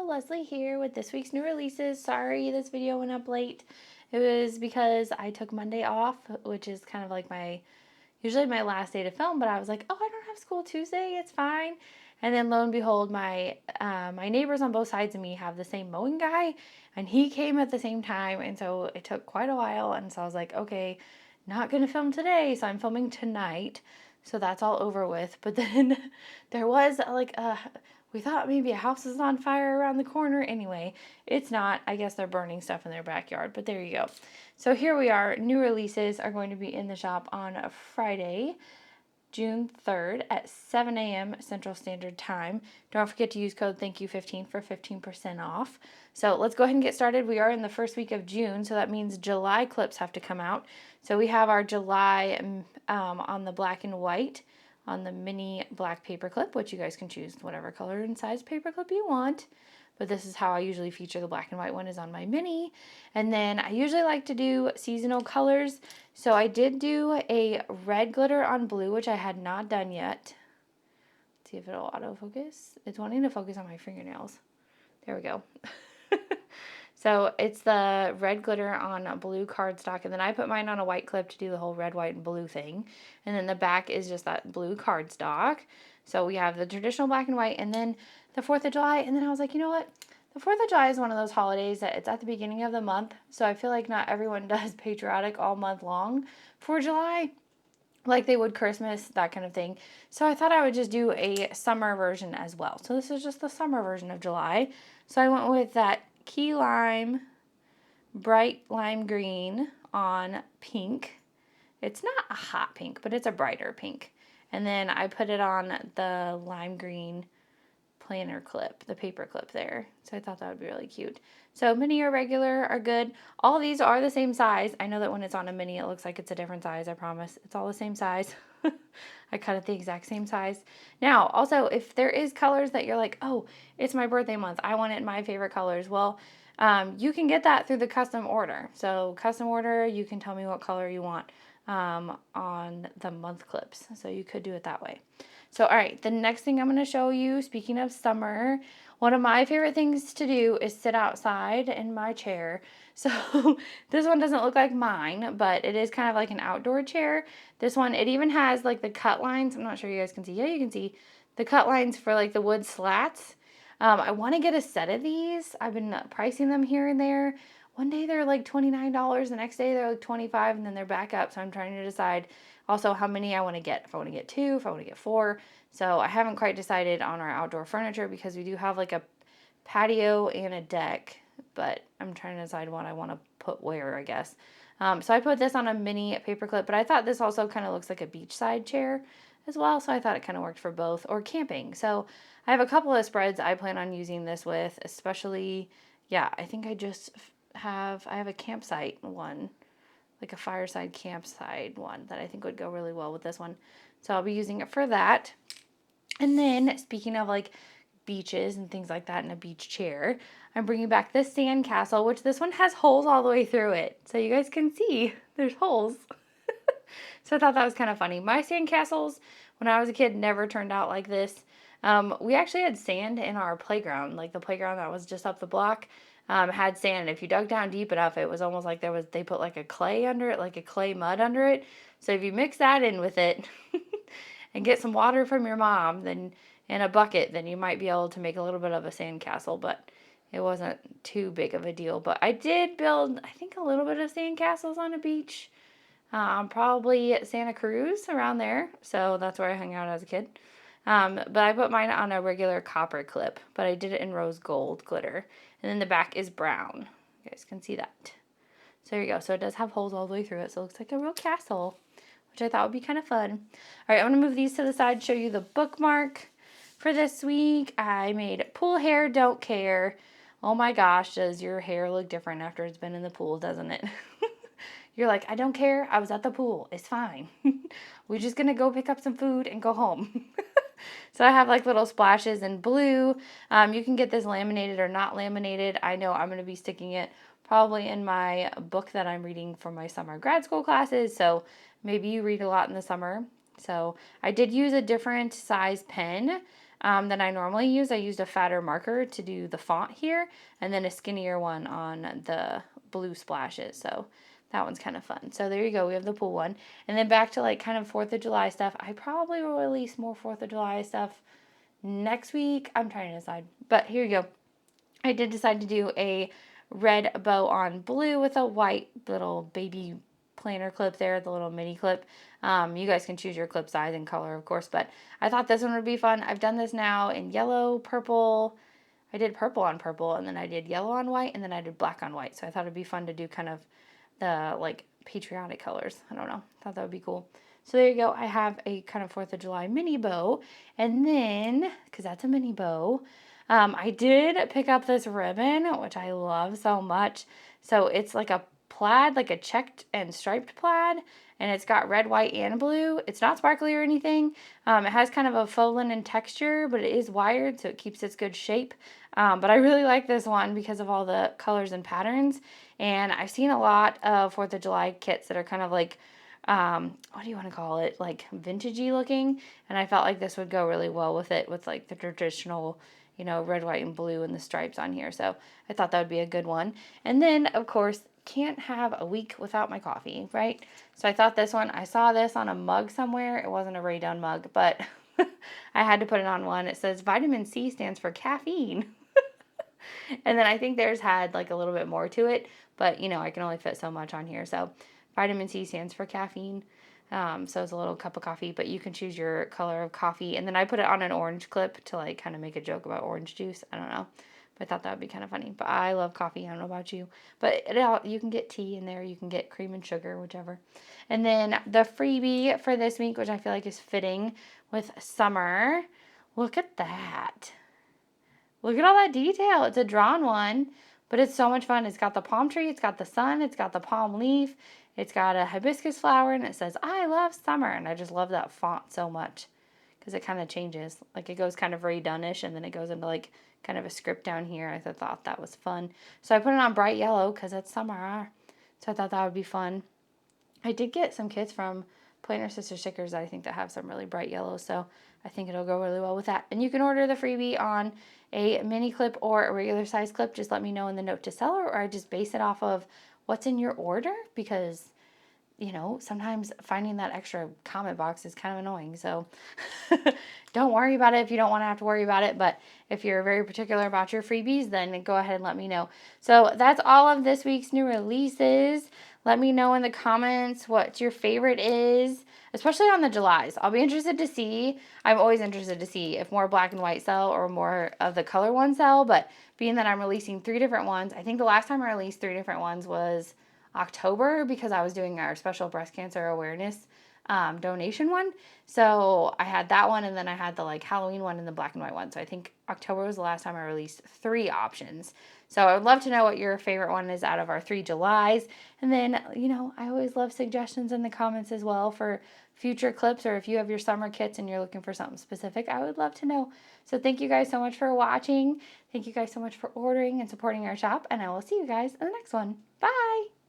Hello, Leslie here with this week's new releases. Sorry this video went up late. It was because I took Monday off, which is kind of like usually my last day to film, but I was like, oh, I don't have school Tuesday, it's fine. And then lo and behold, my neighbors on both sides of me have the same mowing guy, and he came at the same time, and so it took quite a while, and so I was like, okay, not gonna film today, so I'm filming tonight. So that's all over with. But then there was we thought maybe a house is on fire around the corner. Anyway, it's not. I guess they're burning stuff in their backyard, but there you go. So here we are. New releases are going to be in the shop on Friday, June 3rd at 7 a.m. Central Standard Time. Don't forget to use code THANKYOU15 for 15% off. So let's go ahead and get started. We are in the first week of June, so that means July clips have to come out. So we have our July on the black and white on the mini black paper clip, which you guys can choose whatever color and size paper clip you want. But this is how I usually feature the black and white one, is on my mini. And then I usually like to do seasonal colors. So I did do a red glitter on blue, which I had not done yet. Let's see if it'll autofocus. It's wanting to focus on my fingernails. There we go. So it's the red glitter on a blue cardstock, and then I put mine on a white clip to do the whole red, white, and blue thing. And then the back is just that blue cardstock. So we have the traditional black and white, and then the 4th of July, and then I was like, you know what? The 4th of July is one of those holidays that it's at the beginning of the month, so I feel like not everyone does patriotic all month long for July, like they would Christmas, that kind of thing. So I thought I would just do a summer version as well. So this is just the summer version of July. So I went with that key lime, bright lime green on pink. It's not a hot pink, but it's a brighter pink. And then I put it on the lime green planner clip, the paper clip there. So I thought that would be really cute. So mini or regular are good. All these are the same size. I know that when it's on a mini, it looks like it's a different size. I promise. It's all the same size. I cut it the exact same size. Now, also, if there is colors that you're like, oh, it's my birthday month, I want it in my favorite colors. Well, you can get that through the custom order. So custom order, you can tell me what color you want on the month clips. So you could do it that way. So, all right, the next thing I'm going to show you, speaking of summer, one of my favorite things to do is sit outside in my chair. So this one doesn't look like mine, but it is kind of like an outdoor chair. This one, it even has like the cut lines. I'm not sure you guys can see. Yeah, you can see the cut lines for like the wood slats. I want to get a set of these. I've been pricing them here and there. One day they're like $29, the next day they're like $25, and then they're back up. So I'm trying to decide also how many I want to get. If I want to get 2, if I want to get 4. So I haven't quite decided on our outdoor furniture because we do have like a patio and a deck, but I'm trying to decide what I want to put where, I guess. So I put this on a mini paper clip, but I thought this also kind of looks like a beachside chair as well. So I thought it kind of worked for both, or camping. So I have a couple of spreads I plan on using this with, especially, yeah, I think I have a campsite one, like a fireside campsite one that I think would go really well with this one. So I'll be using it for that. And then speaking of like beaches and things like that in a beach chair, I'm bringing back this sand castle, which this one has holes all the way through it. So you guys can see there's holes. So I thought that was kind of funny. My sand castles when I was a kid never turned out like this. We actually had sand in our playground, like the playground that was just up the block. Had sand. If you dug down deep enough, it was almost like they put like a clay under it, like a clay mud under it. So if you mix that in with it and get some water from your mom, then in a bucket, then you might be able to make a little bit of a sand castle, but it wasn't too big of a deal. But I did build, I think, a little bit of sand castles on a beach, probably at Santa Cruz, around there. So that's where I hung out as a kid. But I put mine on a regular copper clip, but I did it in rose gold glitter. And then the back is brown. You guys can see that. So there you go. So it does have holes all the way through it. So it looks like a real castle, which I thought would be kind of fun. All right, I'm going to move these to the side, show you the bookmark for this week. I made pool hair, don't care. Oh my gosh, does your hair look different after it's been in the pool, doesn't it? You're like, I don't care. I was at the pool. It's fine. We're just going to go pick up some food and go home. So I have like little splashes in blue. You can get this laminated or not laminated. I know I'm going to be sticking it probably in my book that I'm reading for my summer grad school classes. So maybe you read a lot in the summer. So I did use a different size pen than I normally use. I used a fatter marker to do the font here, and then a skinnier one on the blue splashes. So that one's kind of fun. So there you go. We have the pool one. And then back to like kind of 4th of July stuff. I probably will release more 4th of July stuff next week. I'm trying to decide. But here you go. I did decide to do a red bow on blue with a white little baby planner clip there, the little mini clip. You guys can choose your clip size and color, of course, but I thought this one would be fun. I've done this now in yellow, purple. I did purple on purple, and then I did yellow on white, and then I did black on white. So I thought it'd be fun to do kind of the like patriotic colors. I don't know. I thought that would be cool. So there you go. I have a kind of 4th of July mini bow. And then, because that's a mini bow, I did pick up this ribbon, which I love so much. So it's like a plaid, like a checked and striped plaid, and it's got red, white, and blue. It's not sparkly or anything. It has kind of a faux linen texture, but it is wired, so it keeps its good shape. But I really like this one because of all the colors and patterns. And I've seen a lot of 4th of July kits that are kind of like, what do you want to call it? Like vintagey looking. And I felt like this would go really well with it, with like the traditional, you know, red, white, and blue and the stripes on here. So I thought that would be a good one. And then, of course, can't have a week without my coffee, right? So I thought this one, I saw this on a mug somewhere. It wasn't a Ray Dunn mug, but I had to put it on one. It says vitamin C stands for caffeine. And then I think theirs had like a little bit more to it, but you know, I can only fit so much on here. So vitamin C stands for caffeine. So it's a little cup of coffee, but you can choose your color of coffee. And then I put it on an orange clip to like kind of make a joke about orange juice. I don't know. But I thought that would be kind of funny. But I love coffee. I don't know about you. But you can get tea in there. You can get cream and sugar, whichever. And then the freebie for this week, which I feel like is fitting with summer. Look at that. Look at all that detail. It's a drawn one, but it's so much fun. It's got the palm tree, it's got the sun, it's got the palm leaf, it's got a hibiscus flower, and it says, I love summer. And I just love that font so much because it kind of changes. Like it goes kind of Ray Dunnish, and then it goes into like kind of a script down here. I thought that was fun. So I put it on bright yellow because it's summer. So I thought that would be fun. I did get some kits from Planner Sister Stickers, I think, that have some really bright yellow, so I think it'll go really well with that. And you can order the freebie on a mini clip or a regular size clip. Just let me know in the note to seller, or I just base it off of what's in your order, because you know, sometimes finding that extra comment box is kind of annoying. So don't worry about it if you don't want to have to worry about it. But if you're very particular about your freebies, then go ahead and let me know. So that's all of this week's new releases. Let me know in the comments what your favorite is, especially on the Julys. I'll be interested to see. I'm always interested to see if more black and white sell or more of the color ones sell. But being that I'm releasing 3 different ones, I think the last time I released 3 different ones was October, because I was doing our special breast cancer awareness donation one. So I had that one, and then I had the like Halloween one and the black and white one. So I think October was the last time I released 3 options. So I would love to know what your favorite one is out of our 3 Julys. And then, you know, I always love suggestions in the comments as well for future clips, or if you have your summer kits and you're looking for something specific, I would love to know. So thank you guys so much for watching. Thank you guys so much for ordering and supporting our shop, and I will see you guys in the next one. Bye!